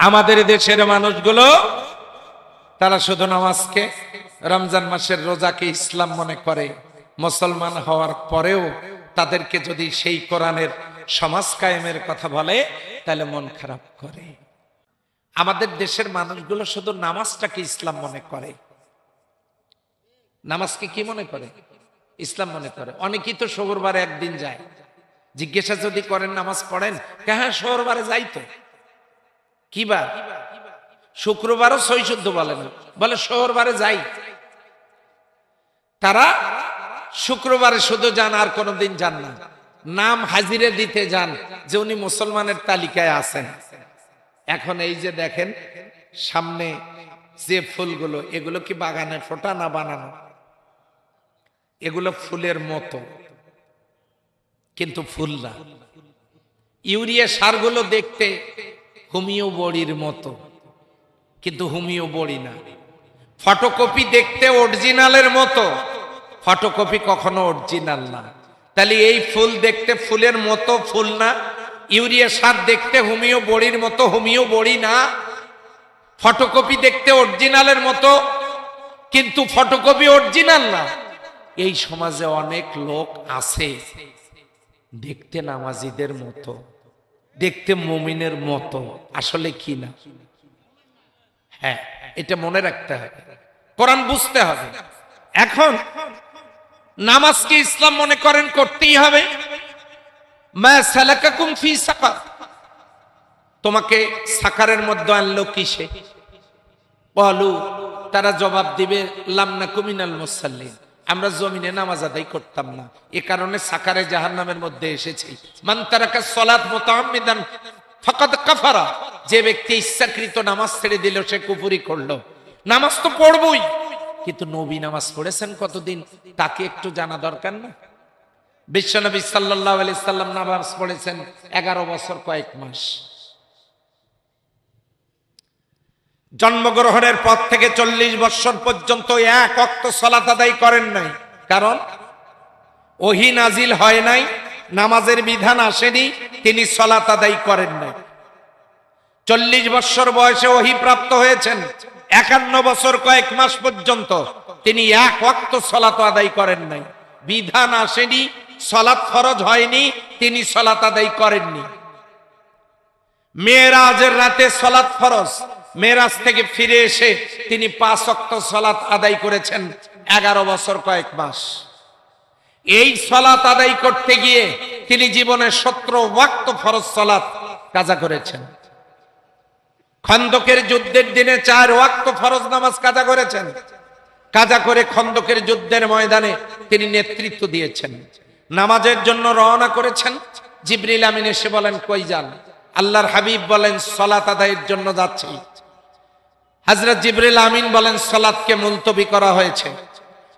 আমাদের দেশের মানুষগুলো তারা শুধু নামাজকে, রমজান মাসের রোজাকে ইসলাম মনে করে। মুসলমান হওয়ার পরেও তাদেরকে যদি সেই কোরআনের সমাজ কায়েমের কথা বলে তাহলে মন খারাপ করে। আমাদের দেশের মানুষগুলো শুধু নামাজটাকে ইসলাম মনে করে। নামাজকে কি মনে করে? ইসলাম মনে করে। অনেকেই তো শুক্রবারে একদিন যায়, জিজ্ঞাসা যদি করেন নামাজ পড়েন, হ্যাঁ শুক্রবারে যাই তো। কি বার? শুক্রবারও সই শুদ্ধ বলে না, বলে শুক্রবারে যাই। তারা শুক্রবারে শুধু যান, আর কোনোদিন যান না। নাম হাজিরে দিতে যান যে উনি মুসলমানের তালিকায় আছেন। এখন এই যে দেখেন সামনে যে ফুলগুলো, এগুলো কি বাগানে ফোটা না বানানো? এগুলো ফুলের মতো, কিন্তু ফুল না। ইউরিয়া সারগুলো দেখতে হোমিও বড়ির মতো, কিন্তু হোমিও বড়ি না। ফটোকপি দেখতে অরিজিনালের মতো, ফটোকপি কখনো অরিজিনাল না। তাহলে এই ফুল দেখতে ফুলের মতো, ফুল না। ইউরিয়া সার দেখতে হোমিও বড়ির মতো, হোমিও বড়ি না। ফটোকপি দেখতে অরিজিনালের মতো, কিন্তু ফটোকপি অরিজিনাল না। এই সমাজে অনেক লোক আছে দেখতে নামাজিদের মতো, দেখতে মুমিনের মতো, আসলে কি না। হ্যাঁ, এটা মনে রাখতে হবে, কোরআন বুঝতে হবে। এখন নামাজকে ইসলাম মনে করেন, করতেই হবে। মা সালাকাকুম ফি সাকার, তোমাকে সাকারের মধ্যে আনলো কিসে? বলু, তারা জবাব দিবে লাম নাকু মিনাল মুসাল্লিন, আমরা জমিনে নামাজ আদায় করতাম না, এ কারণে সাকারে জাহান্নামের মধ্যে এসেছি। মান তারাকা সালাত মুতাআম্মিদান ফাকাদ কাফারা, যে ব্যক্তি ইচ্ছাকৃত নামাজ ছেড়ে দিল সে কুফরি করলো। নামাজ তো পড়বই, কিন্তু নবী নামাজ পড়েছেন কতদিন তাকে একটু জানা দরকার না? বিশ্বনবী সাল্লাল্লাহু আলাইহি সাল্লাম নামাজ পড়েছেন 11 বছর কয়েক মাস। জন্মগ্রহণের পর থেকে 40 বছর পর্যন্ত এক ওয়াক্ত সালাত আদায় করেন নাই। কারণ ওহী নাজিল হয় নাই, নামাজের বিধান আসেনি, তিনি সালাত আদায় করেন নাই। 40 বছর বয়সে ওহী প্রাপ্ত হয়েছেন, 51 বছর কয়েক মাস পর্যন্ত তিনি এক ওয়াক্ত সালাত আদায় করেন নাই। বিধান আসেনি, সালাত ফরজ হয়নি, তিনি সালাত আদায় করেননি। মেরাজের রাতে সালাত ফরজ, মেরাজ থেকে ফিরে এসে তিনি 5 ওয়াক্ত সালাত আদায় করেছেন 11 বছর কয়েক মাস। এই সালাত আদায় করতে গিয়ে তিনি জীবনে 17 ওয়াক্ত ফরজ সালাত কাজা করেছেন। খন্দকের যুদ্ধের দিনে 4 ওয়াক্ত ফরজ নামাজ কাজা করেছেন। কাজা করে খন্দকের যুদ্ধের ময়দানে তিনি নেতৃত্ব দিয়েছেন। নামাজের জন্য রওনা করেছেন, জিবরিল আমিন এসে বলেন কই যান? আল্লাহর হাবিব বলেন সালাত আদায়ের জন্য যাচ্ছি। হযরত জিবরিল আমিন বলেন সালাতকে মুলতবি করা হয়েছে,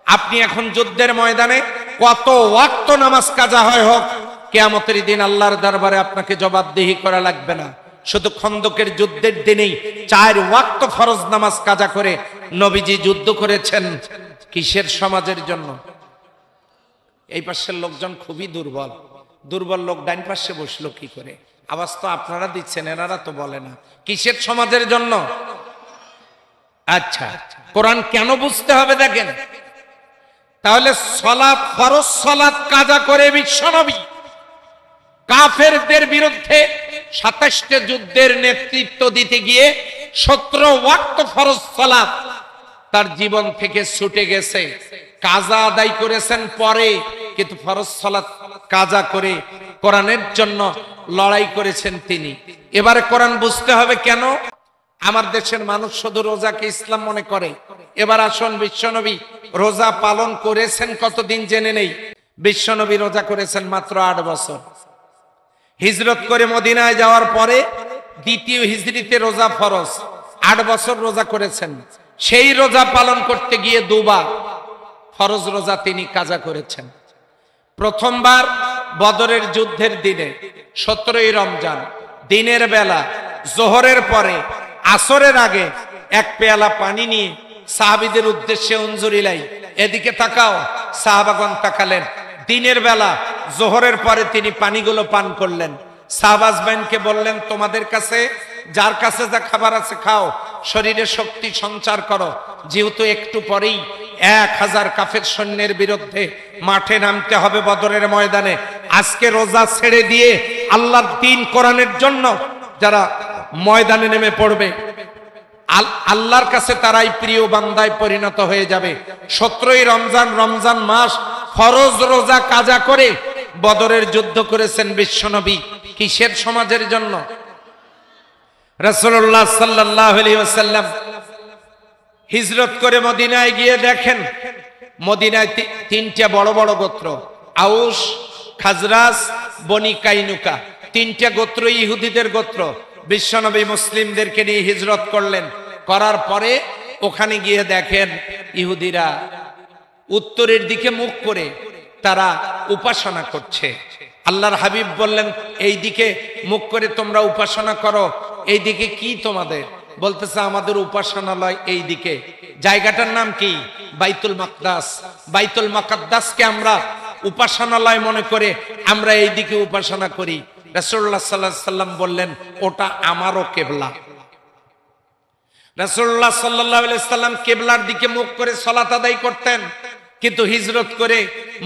আপনি এখন যুদ্ধের ময়দানে কত ওয়াক্ত নামাজ কাজা হয় হোক, কিয়ামতের দিন আল্লাহর দরবারে আপনাকে জবাবদিহি করা লাগবে না। শুধু খন্দকের যুদ্ধের দিনেই 4 ওয়াক্ত ফরজ নামাজ কাজা করে নবীজি যুদ্ধ করেছেন। কিসের? সমাজের জন্য। এই পাশের লোকজন খুবই দুর্বল, দুর্বল লোক ডাইন পাশে বসলো কি করে? আওয়াজ তো আপনারা দিচ্ছেন, এনারা তো বলে না। কিসের? সমাজের জন্য। আচ্ছা, কোরআন কেন বুঝতে হবে দেখেন। তাহলে সালাত, ফরজ সালাত কাজা করে বিশ্বনবী কাফেরদের বিরুদ্ধে 27টা যুদ্ধের নেতৃত্ব দিতে গিয়ে 17 ওয়াক্ত ফরজ সালাত তার জীবন থেকে ছুটে গেছে। কাজা আদায় করেছেন পরে, কিন্তু ফরজ সালাত কাজা করে কোরআনের জন্য লড়াই করেছেন তিনি। এবারে কোরআন বুঝতে হবে কেন আমার দেশের মানুষ শুধু রোজাকে ইসলাম মনে করে। এবার আসুন, বিশ্বনবী রোজা পালন করেছেন কতদিন জেনে নেই। বিশ্বনবী রোজা করেছেন মাত্র 8 বছর। হিজরত করে মদিনায় যাওয়ার পরে দ্বিতীয় হিজরিতে রোজা ফরজ, 8 বছর রোজা করেছেন। সেই রোজা পালন করতে গিয়ে 2 বার ফরজ রোজা তিনি কাজা করেছেন। প্রথমবার বদরের যুদ্ধের দিনে 17ই রমজান দিনের বেলা জোহরের পরে আসরের আগে 1 পেয়ালা পানি নিয়ে সাহাবীদের উদ্দেশ্যে উনজুরিলাই, এদিকে তাকাও, সাহাবাগণ তাকালেন। দিনের বেলা জোহরের পরে তিনি পানিগুলো পান করলেন। সাহাবাজবাইনকে বললেন তোমাদের কাছে যার কাছে যা খাবার আছে খাও, শরীরে শক্তি সঞ্চার করো, যেহেতু একটু পরেই 1000 কাফের সৈন্যের বিরুদ্ধে মাঠে নামতে হবে বদরের ময়দানে। আজকে রোজা ছেড়ে দিয়ে আল্লাহর দ্বীন কোরআনের জন্য যারা ময়দানে নেমে পড়বে, আল্লাহর কাছে তারাই প্রিয় বান্দায় পরিণত হয়ে যাবে। 17ই রমজান মাস ফরজ রোজা কাজা করে বদরের যুদ্ধ করেছেন বিশ্বনবী। কিসের? সমাজের জন্য। রাসূলুল্লাহ সাল্লাল্লাহু আলাইহি ওয়াসাল্লাম হিজরত করে মদিনায় গিয়ে দেখেন, মদিনায় 3টা বড় বড় গোত্র, আউস, খাজরাজ, বনি কাইনুকা, 3টা গোত্র ইহুদিদের গোত্র। বিশ্বনবী মুসলিমদেরকে নিয়ে হিজরত করলেন। করার পরে ওখানে গিয়ে দেখেন ইহুদিরা উত্তরের দিকে মুখ করে তারা উপাসনা করছে। আল্লাহর হাবিব বললেন, এই দিকে মুখ করে তোমরা উপাসনা করো, এই দিকে কি তোমাদের? বলতেছে আমাদের উপাসনালয় এই দিকে। জায়গাটার নাম কি? বাইতুল মাকদাস। বাইতুল মাকদাসকে আমরা উপাসনালয় মনে করে আমরা এই দিকে উপাসনা করি। রাসূলুল্লাহ সাল্লাল্লাহু আলাইহি সাল্লাম বললেন, ওটা আমারও কিবলা। রাসূলুল্লাহ সাল্লাল্লাহু আলাইহি সাল্লাম কিবলার দিকে মুখ করে সালাত আদায় করতেন, কিন্তু হিজরত করে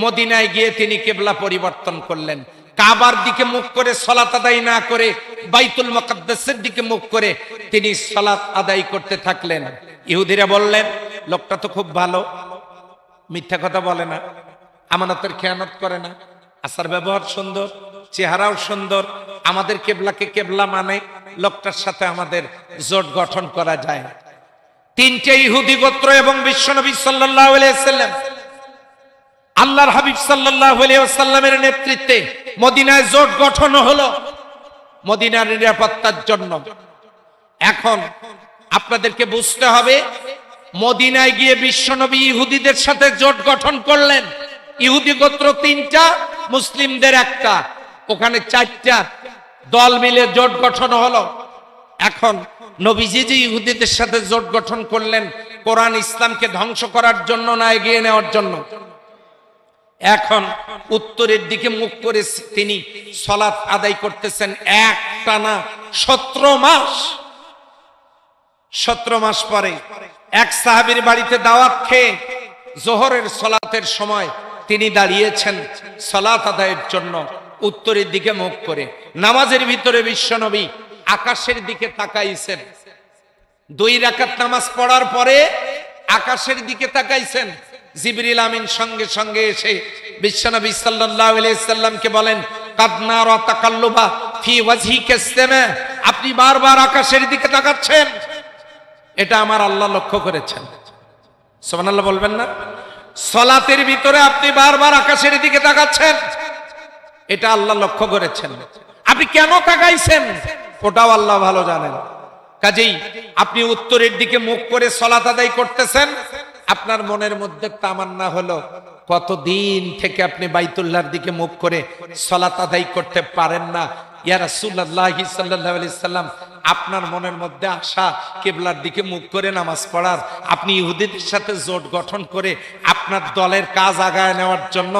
মদিনায় গিয়ে তিনি কিবলা পরিবর্তন করলেন। কাবার দিকে মুখ করে সালাত আদায় না করে বাইতুল মুকাদ্দাসের দিকে মুখ করে তিনি সালাত আদায় করতে থাকলেন। ইহুদিরা বললেন, লোকটা তো খুব ভালো, মিথ্যা কথা বলে না, আমানতের খেয়ানত করে না, আচার ব্যবহার সুন্দর, চেহারাও সুন্দর, আমাদের কিবলাকে কিবলা মানে, লোকটার সাথে আমাদের জোট গঠন করা যায়। 3টে ইহুদি গোত্র এবং বিশ্বনবী সাল্লাল্লাহু আলাইহি ওয়াসাল্লাম, আল্লাহর হাবিব সাল্লাল্লাহু আলাইহি ওয়াসাল্লামের নেতৃত্বে মদিনায় জোট গঠন হলো মদিনার নিরাপত্তার জন্য। এখন আপনাদেরকে বুঝতে হবে, মদিনায় গিয়ে বিশ্বনবী ইহুদিদের সাথে জোট গঠন করলেন। ইহুদি গোত্র 3টা, মুসলিমদের 1টা, ওখানে 4টা দল মিলে জোট গঠন হলো। এখন নবীজি যে ইহুদিদের সাথে জোট গঠন করলেন, কোরআন ইসলামকে ধ্বংস করার জন্য না এগিয়ে নেওয়ার জন্য। এখন উত্তরের দিকে মুখ করে তিনি সালাত আদায় করতেছেন একটানা 17 মাস। 17 মাস পরে এক সাহাবীর বাড়িতে দাওয়াত খেয়ে জোহরের সালাতের সময় তিনি দাঁড়িয়েছেন সালাত আদায়ের জন্য উত্তরের দিকে মুখ করে। নামাজের ভিতরে বিশ্বনবী আকাশের দিকে তাকাইছেন। 2 রাকাত নামাজ পড়ার পরে আকাশের দিকে তাকাইছেন। জিবরিল আমিন সঙ্গে সঙ্গে এসে বিশ্বনবী সাল্লাল্লাহু আলাইহি সাল্লামকে বলেন, কাদ নারা তাকাল্লুবা ফি ওয়াজহিকা সামা, আপনি বারবার আকাশের দিকে তাকাচ্ছেন, এটা আমার আল্লাহ লক্ষ্য করেছেন। সুবহানাল্লাহ বলবেন না? সালাতের ভিতরে আপনি বারবার আকাশের দিকে তাকাচ্ছেন, এটা আল্লাহ লক্ষ্য করেছেন। আপনি কেন তাকাইছেন ওটাও আল্লাহ ভালো জানেন। কাজেই আপনি উত্তরের দিকে মুখ করে সালাত আদায় করতেছেন, আপনার মনের মধ্যে তামান্না হলো কতদিন থেকে আপনি বাইতুল্লাহর দিকে মুখ করে সালাত আদায় করতে পারেন না। ইয়া রাসূলুল্লাহ সাল্লাল্লাহু আলাইহি সাল্লাম, আপনার মনের মধ্যে আশা কিবলার দিকে মুখ করে নামাজ পড়ার, আপনি ইহুদিদের সাথে জোট গঠন করে আপনার দলের কাজ আগায় নেওয়ার জন্য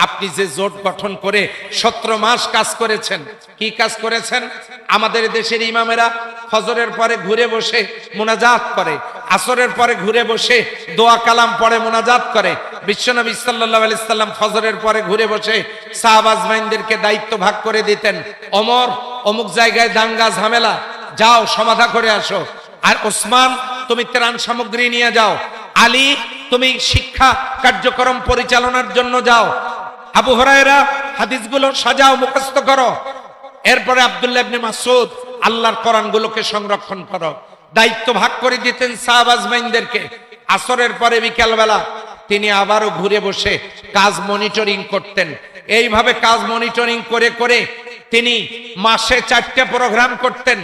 আপনি যে জোট গঠন করে 17 মাস কাজ করেছেন। কি কাজ করেছেন? আমাদের দেশের ইমামেরা ফজরের পরে ঘুরে বসে মুনাজাত করে, আসরের পরে ঘুরে বসে দোয়া কালাম পড়ে মুনাজাত করে। বিশ্বনবী সাল্লাল্লাহু আলাইহি সাল্লাম ফজরের পরে ঘুরে বসে সাহাবা আজমাইনদেরকে দায়িত্ব ভাগ করে দিতেন। ওমর অমুক জায়গায় দাঙ্গা ঝামেলা, যাও সমাধান করে আসো। আর ওসমান তুমি ত্রাণ সামগ্রী নিয়ে যাও। আলী তুমি শিক্ষা কার্যক্রম পরিচালনার জন্য যাও। আবু হুরায়রা হাদিসগুলো সাজাও, মুখস্থ করো। এরপরে আব্দুল্লাহ ইবনে মাসউদ আল্লাহর কোরআনগুলোকে সংরক্ষণ করো। দায়িত্ব ভাগ করে দিতেন সাহাবা আজমাইনদেরকে। আসরের পরে বিকালবেলা তিনি আবারও ঘুরে বসে কাজ মনিটরিং করতেন। এইভাবে কাজ মনিটরিং করে করে তিনি মাসে 4টে প্রোগ্রাম করতেন।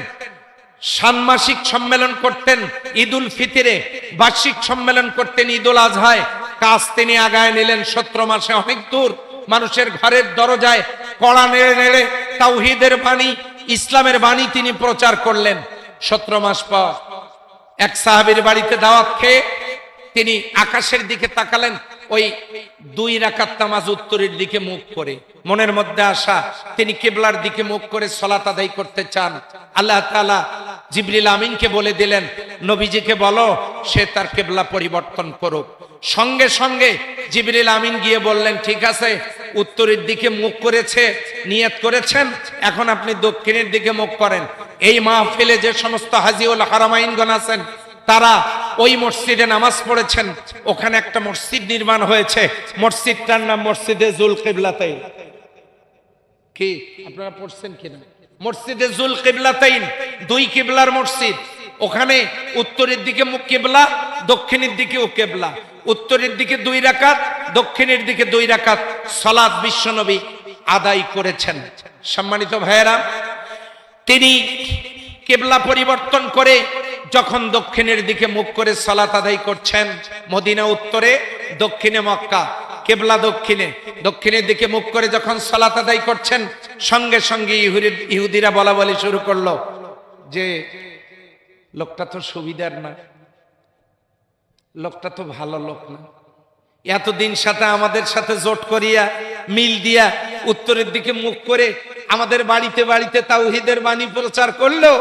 ষান্মাসিক সম্মেলন করতেন ঈদুল ফিতরে, বার্ষিক সম্মেলন করতেন ঈদুল আজহায়। কাজ তিনি আগায় নিলেন 17 মাসে অনেক দূর। মানুষের ঘরের দরজায় কড়া নেড়ে নেড়ে তাওহীদের বাণী, ইসলামের বাণী তিনি প্রচার করলেন। 17 মাস পর এক সাহাবীর বাড়িতে দাওয়াত খেয়ে তিনি আকাশের দিকে তাকালেন, ওই 2 রাকাত নামাজ উত্তরের দিকে মুখ করে। মনের মধ্যে আশা তিনি কিবলার দিকে মুখ করে সালাত আদায় করতে চান। আল্লাহ তাআলা জিবরিল আমিনকে বলে দিলেন নবীজিকে বলো সে তার কিবলা পরিবর্তন করুক। সঙ্গে সঙ্গে জিবরিল আমিন গিয়ে বললেন ঠিক আছে, উত্তরের দিকে মুখ করেছে, নিয়ত করেছেন, এখন আপনি দক্ষিণের দিকে মুখ করেন। এই মাহফিলে যে সমস্ত হাজিউল হারামাইনগণ আছেন তারা ওই মসজিদে নামাজ পড়েছেন। ওখানে একটা মসজিদ নির্মাণ হয়েছে, মসজিদটার নাম মসজিদে জুল কিবলাতাইন। কি আপনারা পড়ছেন কিনা? মসজিদে জুল কিবলাতাইন, দুই কিবলার মসজিদ। ওখানে উত্তরের দিকে মুখ কিবলা, দক্ষিণের দিকে ও কিবলা। উত্তরের দিকে 2 রাকাত, দক্ষিণের দিকে 2 রাকাত সালাত বিশ্বনবী আদায় করেছেন। সম্মানিত ভাইয়েরা, তিনি কিবলা পরিবর্তন করে যখন দক্ষিণের দিকে মুখ করে সালাত আদায় করছেন, মদিনা উত্তরে, দক্ষিণে মক্কা, কিবলা দক্ষিণে, দক্ষিণের দিকে মুখ করে যখন সালাত আদায় করছেন, সঙ্গে সঙ্গে ইহুদিরা বলা বলি শুরু করলো যে লোকটা তো সুবিধার না, লোকটা তো ভালো লোক না, এতদিন সাথে আমাদের সাথে জোট করিয়া মিল দিয়া উত্তরের দিকে মুখ করে আমাদের বাড়িতে বাড়িতে তাওহীদের বাণী প্রচার করলো,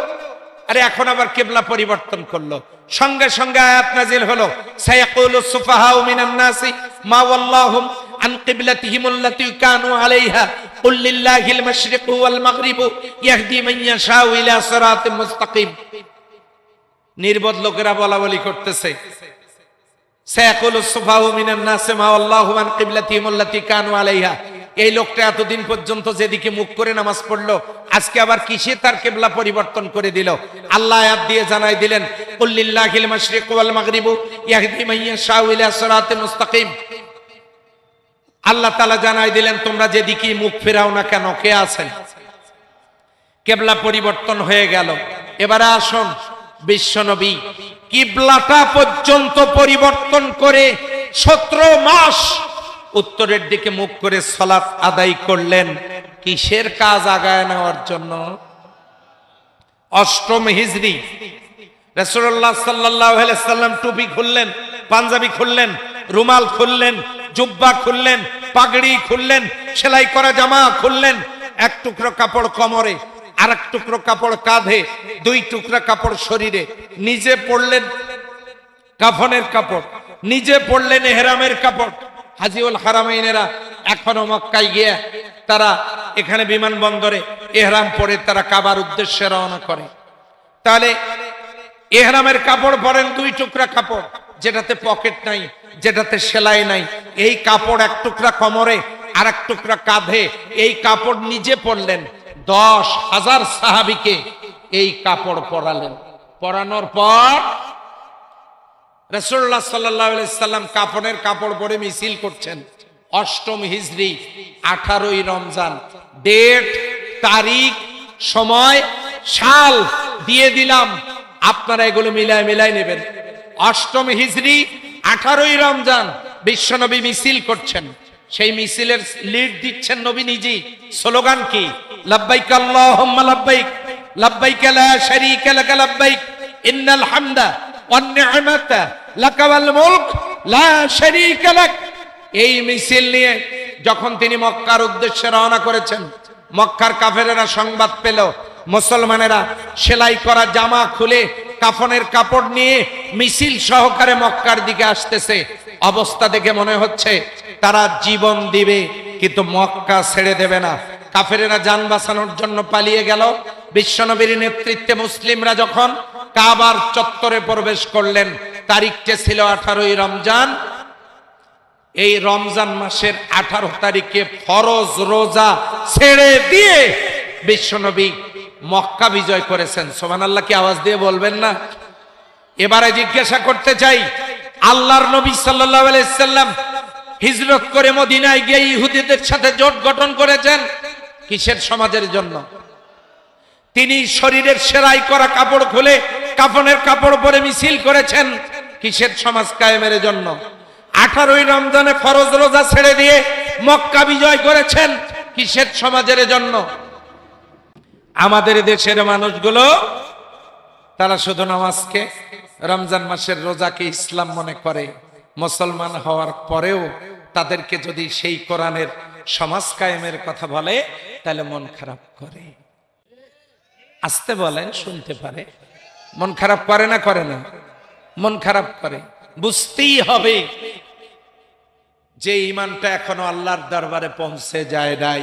আরে এখন আবার কিবলা পরিবর্তন করলো। সঙ্গে সঙ্গে আয়াত নাজিল হলো, সায়াকুলু সুফাহাউ মিনান নাসি মা ওয়াল্লাহুম আন কিবলাতিহিম আল্লাতী কানু আলাইহা কুল লিল্লাহিল মাশরিকু ওয়াল মাগরিবু ইয়াহদি মান ইয়াশাউ ইলা সিরাতিম মুস্তাকিম। নির্বোধ লোকেরা বলা বলি করতেছে, সায়াকুলু সুফাহাউ মিনান নাসি মা ওয়াল্লাহু আন কিবলাতিহিম আল্লাতী কানু আলাইহা। এই লোকটা এতদিন পর্যন্ত যেদিকে মুখ করে নামাজ পড়লো, আজকে আবার কিসে তার কিবলা পরিবর্তন করে দিল? আল্লাহ আয়াত দিয়ে জানাই দিলেন, কুল লিল্লাহিল মাশরিকু ওয়াল মাগরিবু ইয়াহদি মান ইয়াশাউ ইলা সিরাতিম মুস্তাকিম। আল্লাহ তাআলা জানাই দিলেন তোমরা যেদিকে মুখ ফেরাও না কেন, কে আছেন? কিবলা পরিবর্তন হয়ে গেল। এবারে আসুন, বিশ্বনবী কিবলাটা পর্যন্ত পরিবর্তন করে 17 মাস উত্তরের দিকে মুখ করে সালাত আদায় করলেন। কিসের কাজ আগায় নেওয়ার জন্য? অষ্টম হিজরি রাসূলুল্লাহ সাল্লাল্লাহু আলাইহি সাল্লাম টুপি খুললেন, পাঞ্জাবি খুললেন, রুমাল খুললেন, জুব্বা খুললেন, পাগড়ি খুললেন, সেলাই করা জামা খুললেন, এক টুকরো কাপড় কোমরে, আর এক টুকরো কাপড় কাঁধে, 2 টুকরা কাপড় শরীরে। নিজে পড়লেন কাফনের কাপড়, নিজে পড়লেন ইহরামের কাপড়। হাজিউল হারামাইনেরা এখনো মক্কায় গিয়ে তারা এখানে বিমানবন্দরে ইহরাম পরে তারা কাবার উদ্দেশ্যে রওনা করে। তাহলে ইহরামের কাপড় পরেন 2 টুকরা কাপড়, যেটাতে পকেট নাই, যেটাতে সেলাই নাই। এই কাপড় এক টুকরা কোমরে, আর এক টুকরা কাঁধে। এই কাপড় নিজে পরলেন। 10,000 সাহাবীকে এই কাপড় পরালেন। পরানোর পর রাসূলুল্লাহ সাল্লাল্লাহু আলাইহি সাল্লাম কাফনের কাপড় পরে মিছিল করছেন। অষ্টম হিজরি 18ই রমজান। ডেট, তারিখ, সময়, সাল দিয়ে দিলাম, আপনারা এগুলো মিলাই নেবেন। অষ্টম হিজরি 18ই রমজান বিশ্বনবী মিছিল করছেন। সেই মিছিলের লিড দিচ্ছেন নবী নিজেই। স্লোগান কি? লাব্বাইক আল্লাহুম্মা লাব্বাইক, লাব্বাইক লা শারীকা লাক লাব্বাইক, ইন্নাল হামদা ওয়ান নি'মাতা লাকা ওয়াল মুলক লা শারীকা লাক। এই মিছিল নিয়ে যখন তিনি মক্কার উদ্দেশ্যে রওনা করেছেন, মক্কার কাফেরেরা সংবাদ পেল মুসলমানেরা সেলাই করা জামা খুলে কাফনের কাপড় নিয়ে মিছিল সহকারে মক্কার দিকে আসতেছে। অবস্থা দেখে মনে হচ্ছে তারা জীবন দিবে কিন্তু মক্কা ছেড়ে দেবে না। কাফেরেরা জান বাঁচানোর জন্য পালিয়ে গেল। বিশ্বনবীর নেতৃত্বে মুসলিমরা যখন কাবার চত্বরে প্রবেশ করলেন, তারিখটা ছিল 18ই রমজান। এই রমজান মাসের 18 তারিখে ফরজ রোজা ছেড়ে দিয়ে বিশ্বনবী মক্কা বিজয় করেছেন। সুবহানাল্লাহ কি আওয়াজ দিয়ে বলবেন না? এবারে জিজ্ঞাসা করতে চাই, আল্লাহর নবী সাল্লাল্লাহু আলাইহি সাল্লাম হিজরত করে মদিনায় গিয়ে ইহুদিদের সাথে জোট গঠন করেছেন কিসের সমাজের জন্য? তিনি শরীরের সেলাই করা কাপড় খুলে কাফনের কাপড় পরে মিছিল করেছেন কিসের সমাজ কায়েমের জন্য? 18ই রমজানে ফরজ রোজা ছেড়ে দিয়ে মক্কা বিজয় করেছেন কিসের সমাজের জন্য? আমাদের দেশের মানুষগুলো তারা শুধু নামাজকে, রমজান মাসের রোজাকে ইসলাম মনে করে। মুসলমান হওয়ার পরেও তাদেরকে যদি সেই কোরআনের সমাজ কায়েমের কথা বলে তাহলে মন খারাপ করে। আসতে বলেন, শুনতে পারে। মন খারাপ করে না করে না? মন খারাপ করে। বুঝতেই হবে যে ইমানটা এখনো আল্লাহর দরবারে পৌঁছে যায় নাই।